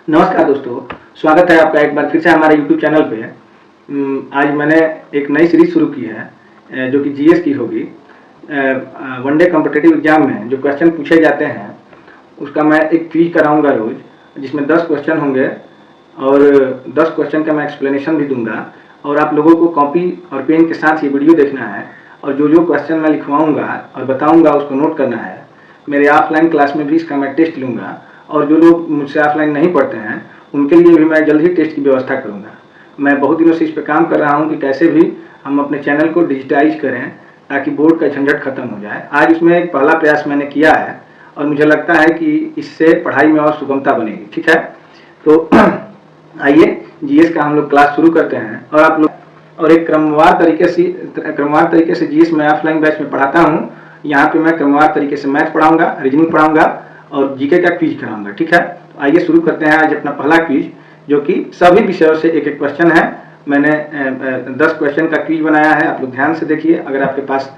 नमस्कार दोस्तों, स्वागत है आपका एक बार फिर से हमारे YouTube चैनल पे। आज मैंने एक नई सीरीज शुरू की है जो कि जीएस की होगी। वनडे कॉम्पिटिटिव एग्जाम में जो क्वेश्चन पूछे जाते हैं उसका मैं एक क्विज कराऊंगा रोज, जिसमें 10 क्वेश्चन होंगे और 10 क्वेश्चन का मैं एक्सप्लेनेशन भी दूंगा। और आप लोगों को कॉपी और पेन के साथ ये वीडियो देखना है और जो जो क्वेश्चन मैं लिखवाऊंगा और बताऊंगा उसको नोट करना है। मेरे ऑफलाइन क्लास में भी इसका मैं टेस्ट लूँगा और जो लोग मुझसे ऑफलाइन नहीं पढ़ते हैं उनके लिए भी मैं जल्द ही टेस्ट की व्यवस्था करूँगा। मैं बहुत दिनों से इस पर काम कर रहा हूँ कि कैसे भी हम अपने चैनल को डिजिटाइज करें ताकि बोर्ड का झंझट खत्म हो जाए। आज इसमें एक पहला प्रयास मैंने किया है और मुझे लगता है कि इससे पढ़ाई में और सुगमता बनेगी। ठीक है, तो आइए जीएस का हम लोग क्लास शुरू करते हैं। और आप लोग और एक क्रमवार तरीके से जीएस में ऑफलाइन बैच में पढ़ाता हूँ। यहाँ पे मैं क्रमवार तरीके से मैथ पढ़ाऊंगा, रीजनिंग पढ़ाऊंगा और जीके का क्विज कराऊंगा। ठीक है, तो आइए शुरू करते हैं आज अपना पहला क्विज, जो कि सभी विषयों से एक एक क्वेश्चन है। मैंने 10 क्वेश्चन का क्विज बनाया है, आप लोग ध्यान से देखिए। अगर आपके पास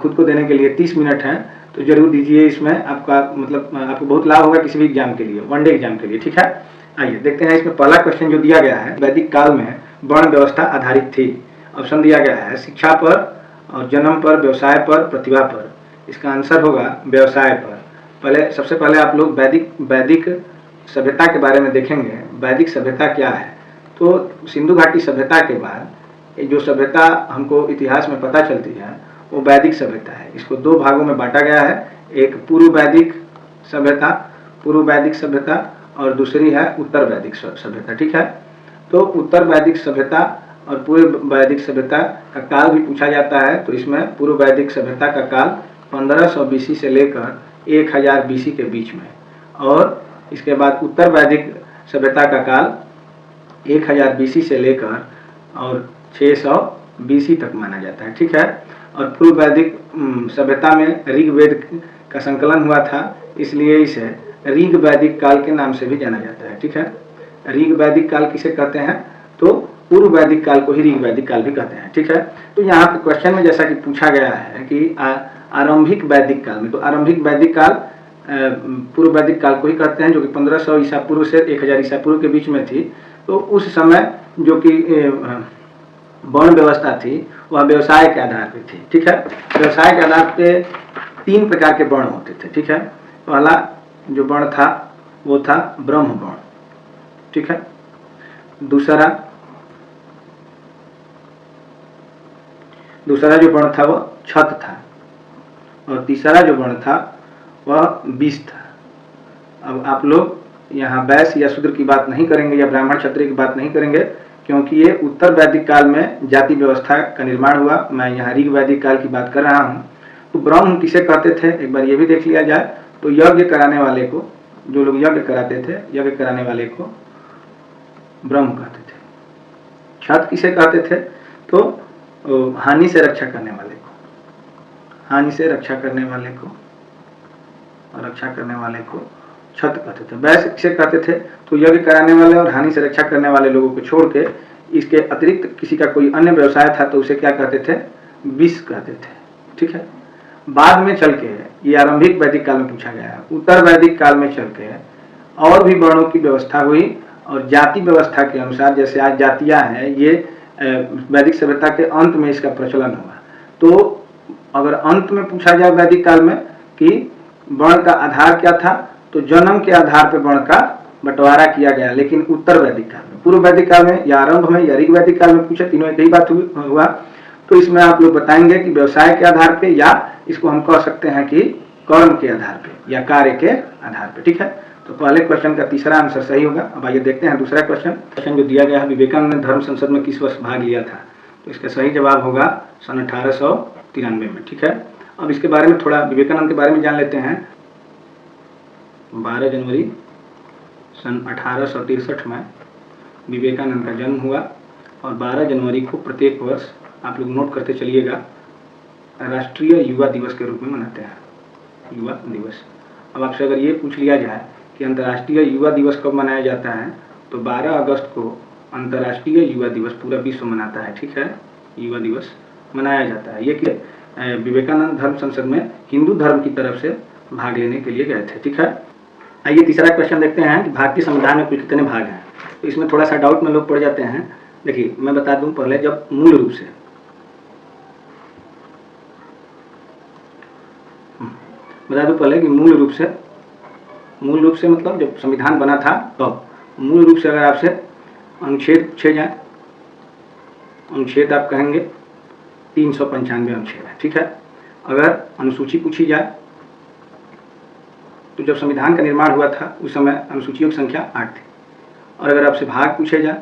खुद को देने के लिए 30 मिनट हैं तो जरूर दीजिए। इसमें आपका आपको बहुत लाभ होगा किसी भी एग्जाम के लिए, वनडे एग्जाम के लिए। ठीक है, आइए देखते हैं। इसमें पहला क्वेश्चन जो दिया गया है, वैदिक काल में वर्ण व्यवस्था आधारित थी। ऑप्शन दिया गया है शिक्षा पर और जन्म पर, व्यवसाय पर, प्रतिभा पर। इसका आंसर होगा व्यवसाय पर। सबसे पहले आप लोग वैदिक सभ्यता के बारे में देखेंगे। वैदिक सभ्यता क्या है? तो सिंधु घाटी सभ्यता के बाद जो सभ्यता हमको इतिहास में पता चलती है वो वैदिक सभ्यता है। इसको दो भागों में बांटा गया है, एक पूर्व वैदिक सभ्यता और दूसरी है उत्तर वैदिक सभ्यता। ठीक है, तो उत्तर वैदिक सभ्यता और पूर्व वैदिक सभ्यता का काल भी पूछा जाता है। तो इसमें पूर्व वैदिक सभ्यता का काल 1500 BC से लेकर 1000 BC के बीच में, और इसके बाद उत्तर वैदिक सभ्यता का काल 1000 BC से लेकर और 600 BC तक माना जाता है। ठीक है, और पूर्व वैदिक सभ्यता में ऋग्वेद का संकलन हुआ था, इसलिए इसे ऋग वैदिक काल के नाम से भी जाना जाता है। ठीक है, ऋग वैदिक काल किसे कहते हैं? तो पूर्व वैदिक काल को ही ऋग वैदिक काल भी कहते हैं। ठीक है, तो यहाँ पे क्वेश्चन में जैसा कि पूछा गया है कि आरंभिक वैदिक काल में, तो आरंभिक वैदिक काल पूर्व वैदिक काल को ही कहते हैं, जो कि 1500 ईसा पूर्व से 1000 ईसा पूर्व के बीच में थी। तो उस समय जो कि वर्ण व्यवस्था थी वह व्यवसाय के आधार पर थी। ठीक है, व्यवसाय के आधार पे 3 प्रकार के वर्ण होते थे। ठीक है, पहला जो वर्ण था वो था ब्रह्म वर्ण। ठीक है, दूसरा जो वर्ण था वह छत था, और तीसरा जो वर्ण था वह विष था। अब आप लोग यहाँ वैश्य या शूद्र की बात नहीं करेंगे या ब्राह्मण क्षत्रिय की बात नहीं करेंगे, क्योंकि ये उत्तर वैदिक काल में जाति व्यवस्था का निर्माण हुआ। मैं यहाँ ऋग वैदिक काल की बात कर रहा हूँ। तो ब्रह्म किसे कहते थे एक बार ये भी देख लिया जाए। तो यज्ञ कराने वाले को, जो लोग यज्ञ कराते थे, यज्ञ कराने वाले को ब्रह्म कहते थे। छत किसे कहते थे? तो हानि से रक्षा करने वाले को, हानि से रक्षा करने वाले को छत कहते थे। वैश्य किसे कहते थे? तो यज्ञ कराने वाले और हानि से रक्षा करने वाले लोगों को छोड़ के इसके अतिरिक्त किसी का कोई अन्य व्यवसाय था तो उसे क्या कहते थे? विष कहते थे। ठीक है, बाद में चल के ये आरंभिक वैदिक काल में पूछा गया है। उत्तर वैदिक काल में चल के और भी वर्णों की व्यवस्था हुई, और जाति व्यवस्था के अनुसार जैसे आज जातियां हैं, ये वैदिक सभ्यता के अंत में इसका प्रचलन हुआ। तो अगर अंत में पूछा जाए वैदिक काल में कि वर्ण का आधार क्या था, तो जन्म के आधार पर वर्ण का बंटवारा किया गया। लेकिन उत्तर वैदिक काल में, पूर्व वैदिक काल में या आरंभ में या ऋग वैदिक काल में पूछे, तीनों एक ही बात हुआ। तो इसमें आप लोग बताएंगे कि व्यवसाय के आधार पे, या इसको हम कह सकते हैं कि कर्म के आधार पे या कार्य के आधार पे। ठीक है, तो पहले क्वेश्चन का तीसरा आंसर सही होगा। अब आइए देखते हैं दूसरा क्वेश्चन जो दिया गया है, विवेकानंद धर्म संसद में किस वर्ष भाग लिया था? तो इसका सही जवाब होगा सन 1893 में। ठीक है, अब इसके बारे में थोड़ा विवेकानंद के बारे में जान लेते हैं। 12 जनवरी सन 1863 में विवेकानंद का जन्म हुआ, और 12 जनवरी को प्रत्येक वर्ष आप लोग नोट करते चलिएगा राष्ट्रीय युवा दिवस के रूप में मनाते हैं, युवा दिवस। अब आपसे अगर ये पूछ लिया जाए कि अंतर्राष्ट्रीय युवा दिवस कब मनाया जाता है, तो 12 अगस्त को अंतर्राष्ट्रीय युवा दिवस पूरा विश्व मनाता है। ठीक है, युवा दिवस मनाया जाता है। ये कि विवेकानंद धर्म संसद में हिंदू धर्म की तरफ से भाग लेने के लिए गए थे। ठीक है, आइए तीसरा क्वेश्चन देखते हैं कि भारतीय संविधान में कुल कितने भाग हैं। तो इसमें थोड़ा सा डाउट में लोग पड़ जाते हैं। देखिए मैं बता दूं पहले, जब मूल रूप से बता दूं पहले कि मूल रूप से मतलब जब संविधान बना था तब मूल रूप से अगर आपसे अनुच्छेद पूछे जाए, अनुच्छेद आप कहेंगे 395 अनुच्छेद है, ठीक है। अगर अनुसूची पूछी जाए तो जब संविधान का निर्माण हुआ था उस समय अनुसूचियों की संख्या 8 थी। और अगर आपसे भाग पूछे जाए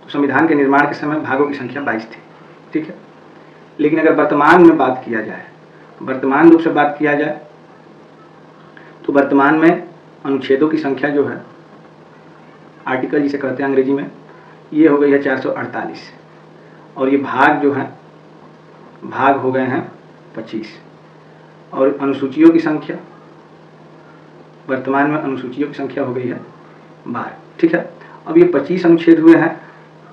तो संविधान के निर्माण के समय भागों की संख्या 22 थी, ठीक है। लेकिन अगर वर्तमान में बात किया जाए, वर्तमान रूप से बात किया जाए तो वर्तमान में अनुच्छेदों की संख्या जो है, आर्टिकल जिसे कहते हैं अंग्रेजी में, ये हो गई है 448। और ये भाग जो है, भाग हो गए हैं 25। और अनुसूचियों की संख्या, वर्तमान में अनुसूचियों की संख्या हो गई है 12, ठीक है। अब ये 25 अनुच्छेद हुए हैं,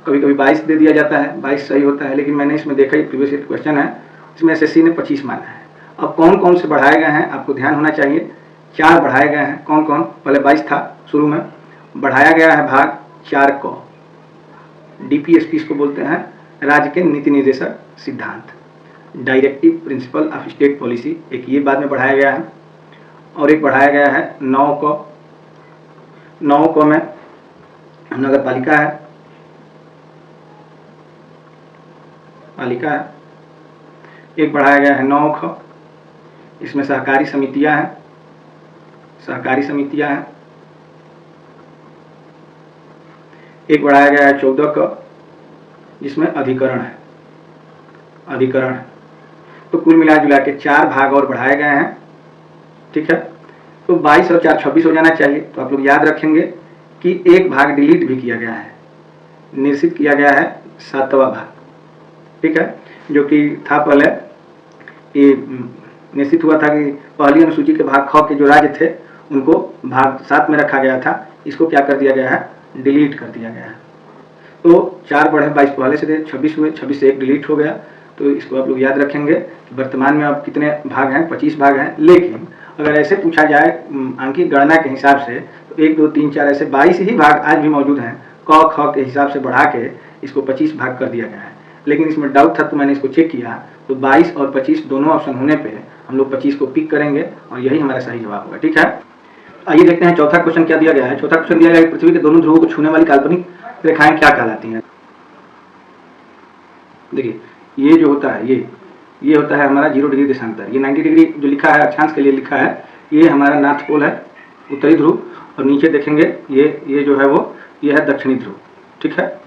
कभी कभी 22 दे दिया जाता है, 22 सही होता है, लेकिन मैंने इसमें देखा ये प्रीवियस ईयर क्वेश्चन है, इसमें एसएससी ने 25 माना है। अब कौन कौन से बढ़ाए गए हैं आपको ध्यान होना चाहिए। 4 बढ़ाए गए हैं। कौन कौन? पहले 22 था शुरू में, बढ़ाया गया है भाग 4 को। डीपीएसपी इसको बोलते हैं, राज्य के नीति निर्देशक सिद्धांत, directive principle of state policy, एक ये बाद में बढ़ाया गया है। और एक बढ़ाया गया है 9 को, 9 को में नगर पालिका है, पालिका है। एक बढ़ाया गया है 9 को, इसमें सहकारी समितियां हैं, सहकारी समितियां हैं। एक बढ़ाया गया है 14 को, जिसमें अधिकरण है, अधिकरण है। तो कुल मिला जुला के 4 भाग और बढ़ाए गए हैं, ठीक है। तो 22 और 4 26 हो जाना चाहिए। तो आप लोग याद रखेंगे कि एक भाग डिलीट भी किया गया है, निश्चित किया गया है 7वां भाग, ठीक है, जो कि था पहले ये निश्चित हुआ था कि पहली अनुसूची के भाग ख के जो राज्य थे उनको भाग 7 में रखा गया था, इसको क्या कर दिया गया है, डिलीट कर दिया गया है। तो 4 बढ़े, 22 पहले से थे, 26 हुए, 26 से 1 डिलीट हो गया। तो इसको आप लोग याद रखेंगे कि वर्तमान में अब कितने भाग हैं, 25 भाग हैं। लेकिन अगर ऐसे पूछा जाए अंकीय गणना के हिसाब से तो 1 2 3 4 ऐसे 22 ही भाग आज भी मौजूद हैं। क ख के हिसाब से बढ़ा के इसको 25 भाग कर दिया गया है। लेकिन इसमें डाउट था तो मैंने इसको चेक किया, तो 22 और 25 दोनों ऑप्शन होने पे हम लोग 25 को पिक करेंगे और यही हमारा सही जवाब होगा, ठीक है। आइए देखते हैं चौथा क्वेश्चन क्या दिया गया है। चौथा क्वेश्चन दिया गया है, पृथ्वी के दोनों ध्रुवों को छूने वाली काल्पनिक रेखाएं क्या कहलाती हैं। देखिए ये जो होता है, ये होता है हमारा 0 डिग्री देशांतर। ये 90 डिग्री जो लिखा है अक्षांश के लिए लिखा है, ये हमारा नॉर्थ पोल है, उत्तरी ध्रुव। और नीचे देखेंगे ये जो है वो ये है दक्षिणी ध्रुव, ठीक है,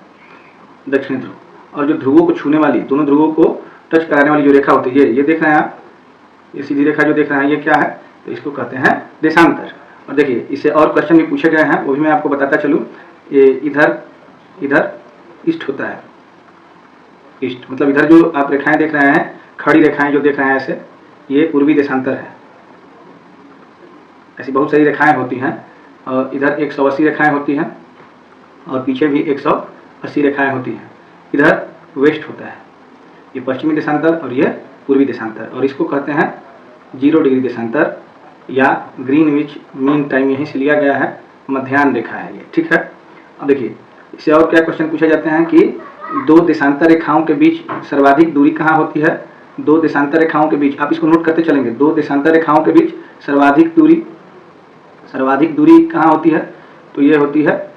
दक्षिणी ध्रुव। और जो ध्रुवों को छूने वाली, दोनों ध्रुवों को टच कराने वाली जो रेखा होती है, ये देख रहे हैं आप, ये सीधी रेखा जो देख रहे हैं ये क्या है, तो इसको कहते हैं देशांतर। और देखिए इससे और क्वेश्चन भी पूछे गए हैं, वो भी मैं आपको बताता चलूँ। ये इधर ईस्ट होता है, ईस्ट मतलब इधर जो आप रेखाएं देख रहे हैं, खड़ी रेखाएं जो देख रहे हैं ऐसे, ये पूर्वी देशांतर है। ऐसी बहुत सारी रेखाएं होती हैं। और इधर 180 रेखाएं होती हैं और पीछे भी 180 रेखाएं होती हैं। इधर वेस्ट होता है, ये पश्चिमी देशांतर और ये पूर्वी देशांतर। और इसको कहते हैं 0 डिग्री देशांतर या ग्रीनविच मीन टाइम, यहीं से लिया गया है, मध्याह्न रेखा है ये, ठीक है। अब देखिए इससे और क्या क्वेश्चन पूछे जाते हैं कि 2 देशांतर रेखाओं के बीच सर्वाधिक दूरी कहाँ होती है। 2 देशांतर रेखाओं के बीच, आप इसको नोट करते चलेंगे, 2 देशांतर रेखाओं के बीच सर्वाधिक दूरी कहाँ होती है, तो ये होती है,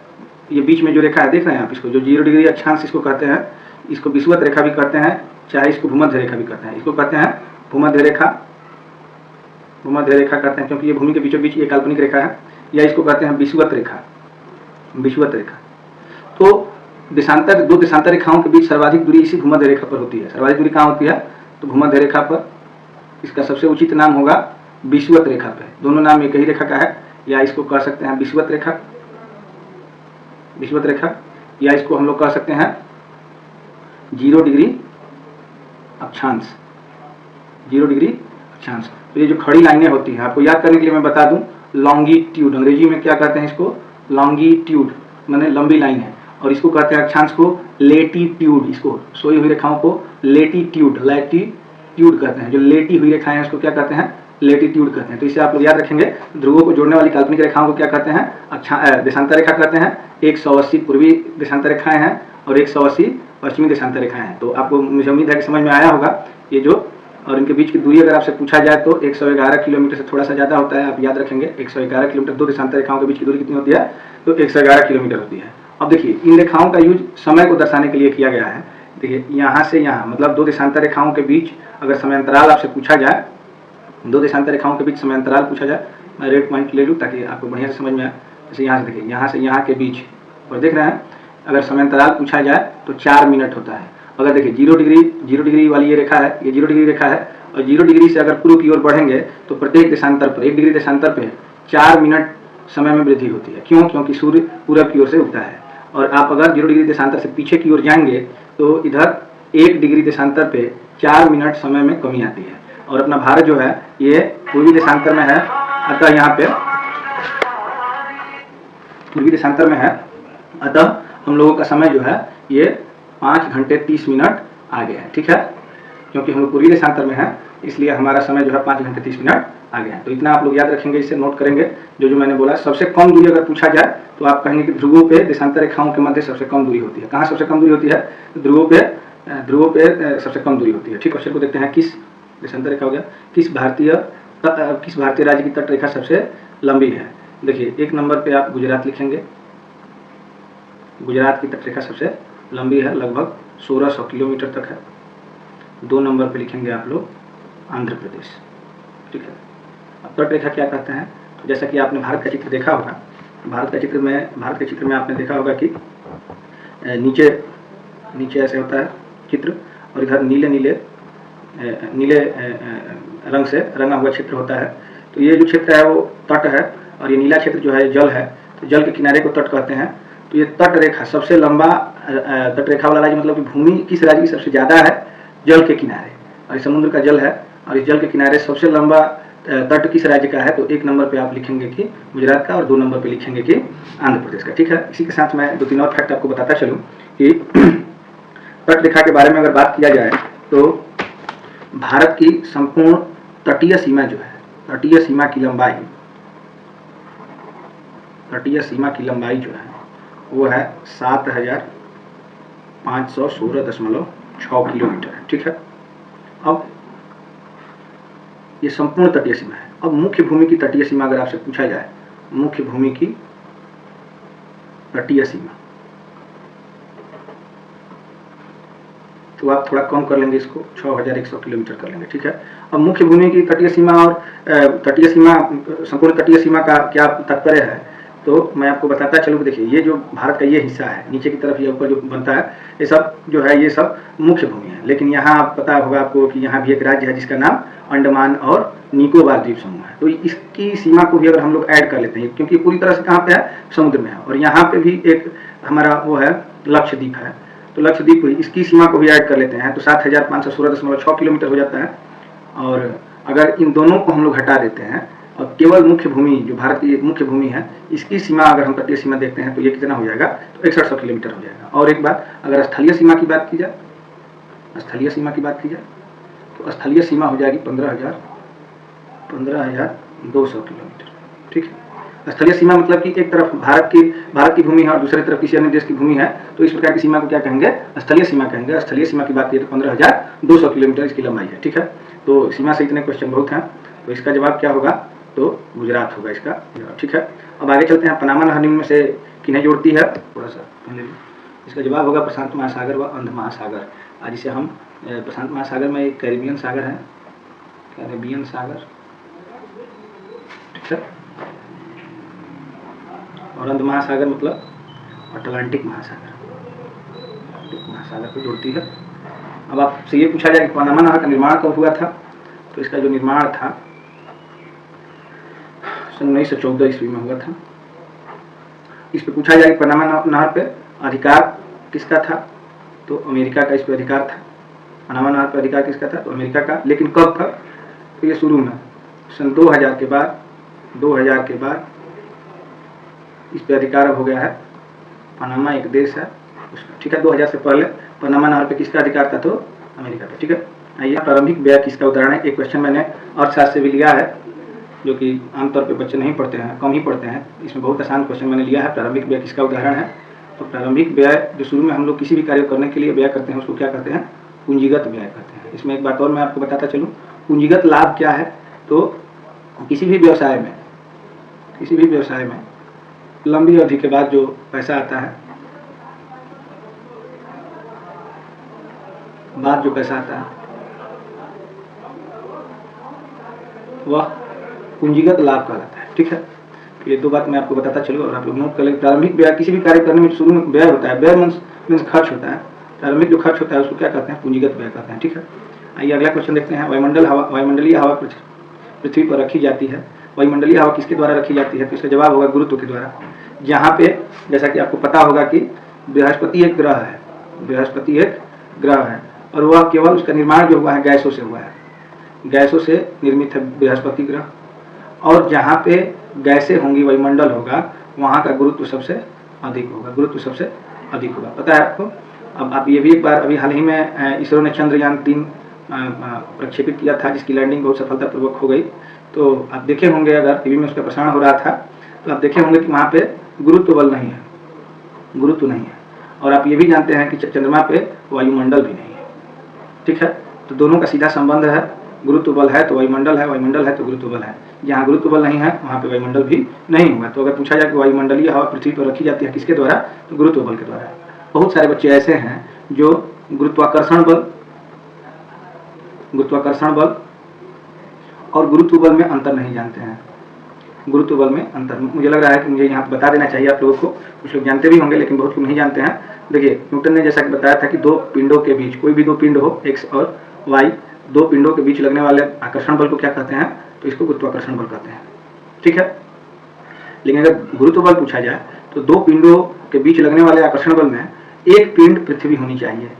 ये बीच में जो रेखा है देख रहे हैं आप, इसको जो 0 डिग्री अक्षांश इसको कहते हैं, इसको विषुवत रेखा भी कहते हैं, चाहे इसको भूमध्य रेखा भी कहते हैं। इसको कहते हैं भूमध्य रेखा, भूमध्य रेखा कहते हैं क्योंकि ये भूमि के बीचों बीच ये काल्पनिक रेखा है। या इसको कहते हैं विषुवत रेखा, विषुवत रेखा। तो देशांतर, 2 देशांतर रेखाओं के बीच सर्वाधिक दूरी इसी भूमध्य रेखा पर होती है। सर्वाधिक दूरी कहाँ होती है, तो भूमध्य रेखा पर। इसका सबसे उचित नाम होगा विषुवत रेखा पे। दोनों नाम एक ही रेखा का है, या इसको कह सकते हैं विषुवत रेखा, विषुवत रेखा, या इसको हम लोग कह सकते हैं 0 डिग्री अक्षांश, 0 डिग्री अक्षांश। तो ये जो खड़ी लाइनें होती हैं, आपको याद करने के लिए मैं बता दूं, लॉन्गिट्यूड, अंग्रेजी में क्या कहते हैं इसको, लॉन्गिट्यूड माने लंबी लाइन है। और इसको कहते हैं अक्षांश को लेटीट्यूड, इसको सोई हुई रेखाओं को लेटीट्यूड कहते हैं। जो लेटी हुई रेखाएं हैं उसको क्या कहते हैं, लेटीट्यूड कहते हैं। तो इसे आप लोग याद रखेंगे। ध्रुवों को जोड़ने वाली काल्पनिक रेखाओं को क्या कहते हैं? देशांतर रेखा कहते हैं। 180 पूर्वी देशांतर रेखाएं हैं और 180 पश्चिमी देशांतर रेखाएं हैं। तो आपको मुझे उम्मीद है कि समझ में आया होगा ये जो, और इनके बीच की दूरी अगर आपसे पूछा जाए तो 111 किलोमीटर से थोड़ा सा ज़्यादा होता है। आप याद रखेंगे 111 किलोमीटर। दो देशांतर रेखाओं के बीच की दूरी कितनी होती है? तो 111 किलोमीटर होती है। अब देखिए इन रेखाओं का यूज समय को दर्शाने के लिए किया गया है। देखिए यहाँ से यहाँ, मतलब दो देशांतर रेखाओं के बीच अगर समयांतराल आपसे पूछा जाए, दो देशांतर रेखाओं के बीच समयांतराल पूछा जाए, मैं रेड पॉइंट ले लूँ ताकि आपको बढ़िया से समझ में आए। जैसे यहाँ से देखिए, यहाँ से यहाँ के बीच, और देख रहे हैं अगर समयांतराल पूछा जाए तो 4 मिनट होता है। अगर देखिए 0 डिग्री वाली ये रेखा है, ये 0 डिग्री रेखा है, और 0 डिग्री से अगर पूर्व की ओर बढ़ेंगे तो प्रत्येक देशांतर पर 1 डिग्री देशांतर पे 4 मिनट समय में वृद्धि होती है। क्यों? क्योंकि सूर्य पूरब की ओर से उगता है। और आप अगर 0 डिग्री देशांतर से पीछे की ओर जाएंगे तो इधर 1 डिग्री देशांतर पे 4 मिनट समय में कमी आती है। और अपना भारत जो है ये पूर्वी देशांतर में है, अतः यहाँ पे पूर्वी देशांतर में है, अतः हम लोगों का समय जो है ये 5 घंटे 30 मिनट आगे है। ठीक है, क्योंकि हम लोग पूर्वी देशांतर में है इसलिए हमारा समय जो है 5 घंटे 30 मिनट आगे है। तो इतना आप लोग याद रखेंगे, इसे नोट करेंगे। जो मैंने बोला, सबसे कम दूरी अगर पूछा जाए तो आप कहेंगे कि ध्रुवों पे देशांतर रेखाओं के मध्य सबसे कम दूरी होती है। कहाँ सबसे कम दूरी होती है? ध्रुवों पे सबसे कम दूरी होती है। ठीक, क्वेश्चन को देखते हैं। किस देशांतर रेखा हो गया, किस भारतीय राज्य की तट रेखा सबसे लंबी है? देखिए 1 नंबर पे आप गुजरात लिखेंगे। गुजरात की तट रेखा सबसे लंबी है, लगभग 1600 किलोमीटर तक है। 2 नंबर पे लिखेंगे आप लोग आंध्र प्रदेश। ठीक है, अब तट रेखा क्या कहते हैं? तो जैसा कि आपने भारत का चित्र देखा होगा, भारत के चित्र में आपने देखा होगा कि नीचे ऐसे होता है चित्र, और इधर नीले रंग से रंगा हुआ क्षेत्र होता है। तो ये जो क्षेत्र है वो तट है, और ये नीला क्षेत्र जो है जल है। तो जल के किनारे को तट कहते हैं। तो ये तट रेखा सबसे लंबा तट रेखा वाला राज्य, मतलब कि भूमि किस राज्य की सबसे ज़्यादा है? जल के किनारे, और समुद्र का जल है, और इस जल के किनारे सबसे लंबा तट किस राज्य का है? तो 1 नंबर पे आप लिखेंगे कि गुजरात का, और 2 नंबर पे लिखेंगे कि आंध्र प्रदेश का। ठीक है, इसी के साथ मैं 2-3 और फैक्ट आपको बताता चलूँ कि तट रेखा के बारे में अगर बात किया जाए तो भारत की संपूर्ण तटीय सीमा जो है, तटीय सीमा की लंबाई जो है वो है 7516.6 किलोमीटर है। ठीक है, अब ये संपूर्ण तटीय सीमा है। अब मुख्य भूमि की तटीय सीमा अगर आपसे पूछा जाए, मुख्य भूमि की तटीय सीमा, तो आप थोड़ा कम कर लेंगे इसको, 6100 किलोमीटर कर लेंगे। ठीक है, अब मुख्य भूमि की तटीय सीमा और संपूर्ण तटीय सीमा का क्या तात्पर्य है तो मैं आपको बताता चलूँ। देखिए ये जो भारत का ये हिस्सा है, नीचे की तरफ ये ऊपर जो बनता है, ये सब जो है ये सब मुख्य भूमि है। लेकिन यहाँ पता होगा आपको कि यहाँ भी एक राज्य है जिसका नाम अंडमान और निकोबार द्वीप समूह है। तो इसकी सीमा को भी अगर हम लोग ऐड कर लेते हैं, क्योंकि पूरी तरह से कहाँ पे है? समुद्र में है। और यहाँ पे भी एक हमारा वो है लक्षद्वीप है, तो लक्षद्वीप इसकी सीमा को भी ऐड कर लेते हैं तो 7516.6 किलोमीटर हो जाता है। और अगर इन दोनों को हम लोग हटा देते हैं और केवल मुख्य भूमि, जो भारत की मुख्य भूमि है, इसकी सीमा अगर हम तटीय सीमा देखते हैं तो ये कितना हो जाएगा? तो 6100 किलोमीटर हो जाएगा। और एक बात, अगर स्थलीय सीमा की बात की जाए, तो स्थलीय सीमा हो जाएगी 15,200 किलोमीटर। ठीक है, स्थलीय सीमा मतलब कि एक तरफ भारत की भूमि है और दूसरी तरफ किसी अन्य देश की भूमि है, तो इस प्रकार की सीमा को क्या कहेंगे? स्थलीय सीमा कहेंगे। स्थलीय सीमा की बात की तो 15,200 किलोमीटर इसकी लंबाई है। ठीक है, तो सीमा से इतने क्वेश्चन बहुत हैं, तो इसका जवाब क्या होगा? तो गुजरात होगा इसका जवाब। ठीक है, अब आगे चलते हैं। पनामा नहर निम्न में से किन्हें जोड़ती है? थोड़ा सा इसका जवाब होगा प्रशांत महासागर व अंध महासागर। आज इसे हम प्रशांत महासागर में एक कैरिबियन सागर है, कैरिबियन सागर। ठीक है, और अंध महासागर मतलब अटलांटिक महासागर को जोड़ती है। अब आपसे ये पूछा जाए कि पनामा नहर का निर्माण कब हुआ था? तो इसका जो निर्माण था 1914 ईस्वी में हुआ था। इस पे पूछा जाए कि पनामा नहर पे अधिकार किसका था? तो अमेरिका का इस पे अधिकार था। पनामा नहर पे अधिकार किसका था? तो अमेरिका का। लेकिन कब था? तो ये शुरू में सन 2000 के बाद इस पे अधिकार अब हो गया है। पनामा एक देश है उसका। ठीक है, 2000 से पहले पनामा नहर पे किसका अधिकार था? तो अमेरिका का। ठीक है, आइए, प्रारंभिक व्यय किसका उदाहरण है? एक क्वेश्चन मैंने अर्थशास्त्र से भी लिया है, जो कि आमतौर पे बच्चे नहीं पढ़ते हैं, कम ही पढ़ते हैं। इसमें बहुत आसान क्वेश्चन मैंने लिया है। प्रारंभिक व्यय किसका उदाहरण है? तो प्रारंभिक व्यय जो शुरू में हम लोग किसी भी कार्य करने के लिए व्यय करते हैं, उसको क्या कहते हैं? पूंजीगत व्यय कहते हैं। इसमें एक बात और मैं आपको बताता चलूँ, पूंजीगत लाभ क्या है? तो किसी भी व्यवसाय में लंबी अवधि के बाद जो पैसा आता है, वह पूंजीगत लाभ कहलाता है। ठीक है, ये दो बात मैं आपको बताता चलूँ और आप लोग नोट कर लें। प्रारंभिक व्यय किसी भी कार्य करने में शुरू में व्यय होता है, व्यय मीन्स खर्च होता है। प्रारंभिक जो खर्च होता है उसको क्या कहते हैं? पूंजीगत व्यय कहते हैं। ठीक है, आइए अगला क्वेश्चन देखते हैं। वायुमंडलीय हवा पृथ्वी पर रखी जाती है। वायुमंडलीय हवा किसके द्वारा रखी जाती है? तो इसका जवाब होगा गुरुत्व के द्वारा। जहाँ पे जैसा कि आपको पता होगा कि बृहस्पति एक ग्रह है और वह केवल उसका निर्माण जो हुआ है गैसों से हुआ है, गैसों से निर्मित है बृहस्पति ग्रह। और जहाँ पे गैसें होंगी, वायुमंडल होगा, वहाँ का गुरुत्व सबसे अधिक होगा। पता है आपको? अब आप ये भी एक बार अभी हाल ही में इसरो ने चंद्रयान 3 प्रक्षेपित किया था, जिसकी लैंडिंग बहुत सफलतापूर्वक हो गई। तो आप देखे होंगे, अगर टीवी में उसका प्रसारण हो रहा था तो आप देखे होंगे कि वहाँ पे गुरुत्व नहीं है। और आप ये भी जानते हैं कि चंद्रमा पे वायुमंडल भी नहीं है। ठीक है, तो दोनों का सीधा संबंध है। गुरुत्व बल है तो वायुमंडल है, वायुमंडल है तो गुरुत्व बल है। जहाँ गुरुत्व बल नहीं है वहाँ पे वायुमंडल भी नहीं होगा। तो अगर पूछा जाए कि वायुमंडलीय हवा पृथ्वी पर रखी जाती है किसके द्वारा? तो गुरुत्व बल के द्वारा। बहुत सारे बच्चे ऐसे हैं जो गुरुत्वाकर्षण बल और गुरुत्व बल में अंतर नहीं जानते हैं। मुझे लग रहा है कि मुझे यहाँ बता देना चाहिए आप लोगों को। कुछ लोग जानते भी होंगे लेकिन बहुत लोग नहीं जानते हैं। देखिए, न्यूटन ने जैसा कि बताया था कि दो पिंडों के बीच, कोई भी दो पिंड हो, एक्स और वाई, दो पिंडों के बीच लगने वाले आकर्षण बल को क्या कहते हैं? तो इसको गुरुत्वाकर्षण बल कहते हैं। ठीक है, लेकिन अगर गुरुत्व बल पूछा जाए तो दो पिंडों के बीच लगने वाले आकर्षण बल में एक पिंड पृथ्वी होनी चाहिए।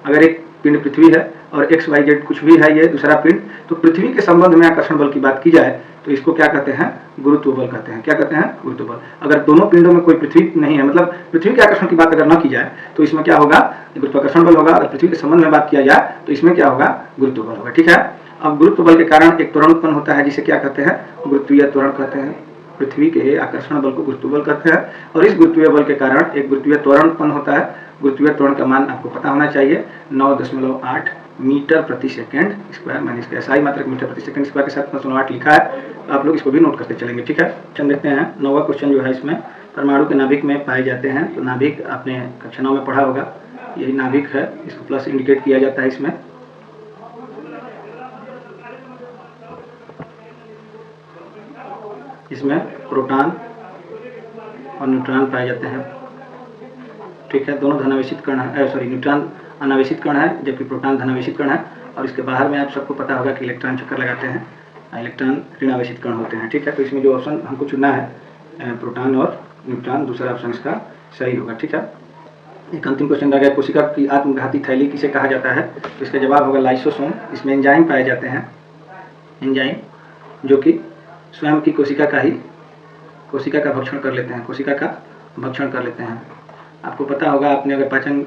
अगर एक पिंड पृथ्वी है और एक्स वाई जेड कुछ भी है ये दूसरा पिंड, तो पृथ्वी के संबंध में आकर्षण बल की बात की जाए तो इसको क्या कहते हैं? गुरुत्व बल कहते हैं। क्या कहते हैं? गुरुत्व बल। अगर दोनों पिंडों में कोई पृथ्वी नहीं है, मतलब पृथ्वी के आकर्षण की बात अगर न की जाए तो इसमें क्या होगा? गुरुत्वाकर्षण बल होगा। अगर पृथ्वी के संबंध में बात किया जाए तो इसमें क्या होगा? गुरुत्व बल होगा। ठीक है, अब गुरुत्व बल के कारण एक त्वरण उत्पन्न होता है जिसे क्या कहते हैं? गुरुत्वीय त्वरण कहते हैं। पृथ्वी के आकर्षण बल को गुरुत्व बल कहते हैं और इस गुरुत्वीय बल के कारण एक गुरुत्वीय त्वरण उत्पन्न होता है। गुरुत्वीय त्वरण का मान आपको पता होना चाहिए, 9.8 मीटर प्रति सेकंड स्क्वायर। मैंने इसका SI मात्रक मीटर प्रति सेकंड स्क्वायर के साथ 908 लिखा है, तो आप लोग इसको भी नोट करते चलेंगे। ठीक है, चल देखते हैं 9वां क्वेश्चन जो है इसमें, परमाणु के नाभिक में पाए जाते हैं। तो नाभिक आपने कक्षा 9 में पढ़ा होगा, यही नाभिक है, इसको प्लस इंडिकेट किया जाता है। इसमें प्रोटॉन और न्यूट्रॉन पाए जाते हैं। ठीक है, दोनों धनावेशित कण है, न्यूट्रॉन अनावेशित कण है जबकि प्रोटॉन धनावेशित कण है। और इसके बाहर में आप सबको पता होगा कि इलेक्ट्रॉन चक्कर लगाते हैं, इलेक्ट्रॉन ऋणावेशित कण होते हैं। ठीक है, तो इसमें जो ऑप्शन हमको चुनना है प्रोटॉन और न्यूट्रॉन, दूसरा ऑप्शन इसका सही होगा। ठीक है, एक अंतिम क्वेश्चन रह गया, कोशिका की आत्मघाती थैली किसे कहा जाता है? तो इसका जवाब होगा लाइसोसोम। इसमें एंजाइम पाए जाते हैं, एंजाइम जो कि स्वयं की कोशिका का भक्षण कर लेते हैं। आपको पता होगा, आपने अगर पाचन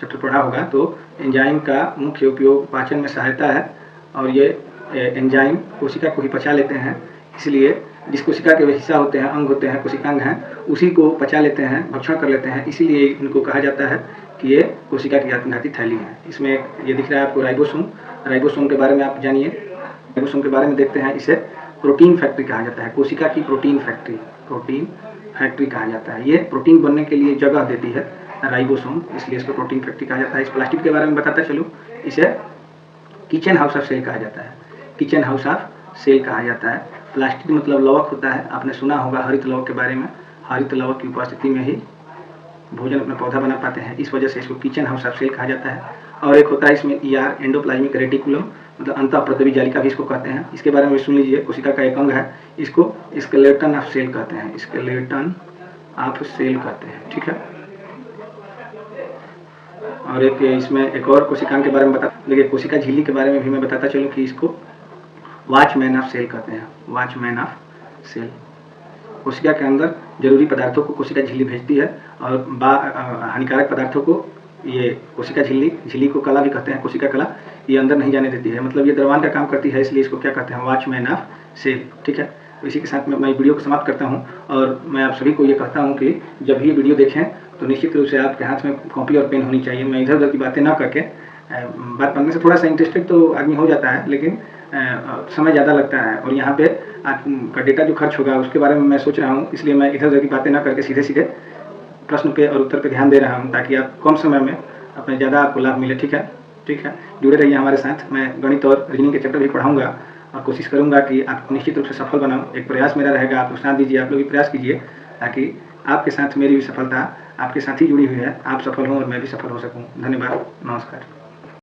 चैप्टर पढ़ा होगा तो एंजाइम का मुख्य उपयोग पाचन में सहायता है और ये एंजाइम कोशिका को ही पचा लेते हैं। इसलिए जिस कोशिका के हिस्सा होते हैं, अंग होते हैं, कोशिकांग हैं, उसी को पचा लेते हैं, भक्षण कर लेते हैं। इसीलिए इनको कहा जाता है कि ये कोशिका की आत्मघाती थैली है। इसमें ये दिख रहा है आपको राइबोसोम के बारे में आप जानिए। राइबोसोम के बारे में देखते हैं। इसे प्रोटीन फैक्ट्री कहा जाता है, कोशिका की प्रोटीन फैक्ट्री कहा जाता है। ये प्रोटीन बनने के लिए जगह देती है राइबोसोम, इसलिए इसको प्रोटीन फैक्ट्री कहा जाता है। इस प्लास्टिड के बारे में बताता चलूँ, इसे किचन हाउस ऑफ सेल कहा जाता है। प्लास्टिड मतलब लवक होता है। आपने सुना होगा हरित लवक के बारे में, हरित लवक की उपस्थिति में ही भोजन अपना पौधा बना पाते हैं, इस वजह से इसको किचन हाउस ऑफ सेल कहा जाता है। और एक होता है इसमें ER एंडोप्लाज्मिक रेटिकुलम, मतलब अंतःप्रद्रवी जालिका भी इसको कहते हैं। इसके बारे में सुन लीजिए, कोशिका का एक अंग है, इसको स्केलेटन ऑफ सेल कहते हैं, ठीक है। और एक इसमें एक और कोशिकांग के बारे में बता, देखिए कोशिका झिल्ली के बारे में भी मैं बताता चलूँ कि इसको वॉचमैन ऑफ सेल कहते हैं, वॉचमैन ऑफ सेल। कोशिका के अंदर जरूरी पदार्थों को कोशिका झिल्ली भेजती है और हानिकारक पदार्थों को ये कोशिका झिल्ली, झिल्ली को कला भी कहते हैं, कोशिका कला, ये अंदर नहीं जाने देती है, मतलब ये दरवान का काम करती है, इसलिए इसको क्या कहते हैं, वॉचमैन ऑफ सेल। ठीक है, तो इसी के साथ मैं वीडियो को समाप्त करता हूँ और मैं आप सभी को ये कहता हूँ कि जब भी ये वीडियो देखें तो निश्चित रूप से आपके हाथ में कॉपी और पेन होनी चाहिए। मैं इधर उधर की बातें ना करके, बात करने से थोड़ा सा इंटरेस्टेड तो आदमी हो जाता है, लेकिन समय ज़्यादा लगता है और यहाँ पे आपका डेटा जो खर्च होगा उसके बारे में मैं सोच रहा हूँ, इसलिए मैं इधर उधर की बातें ना करके सीधे सीधे प्रश्न पे और उत्तर पे ध्यान दे रहा हूँ, ताकि आप कम समय में अपने ज़्यादा आपको लाभ मिले। ठीक है, ठीक है, जुड़े रहिए हमारे साथ। मैं गणित और रीजनिंग के चैप्टर भी पढ़ाऊँगा और कोशिश करूँगा कि आप निश्चित रूप से सफल बनाऊँ। एक प्रयास मेरा रहेगा, आप लोग साथ दीजिए, आप लोग भी प्रयास कीजिए, ताकि आपके साथ मेरी भी सफलता आपके साथ ही जुड़ी हुई है, आप सफल हों और मैं भी सफल हो सकूँ। धन्यवाद, नमस्कार।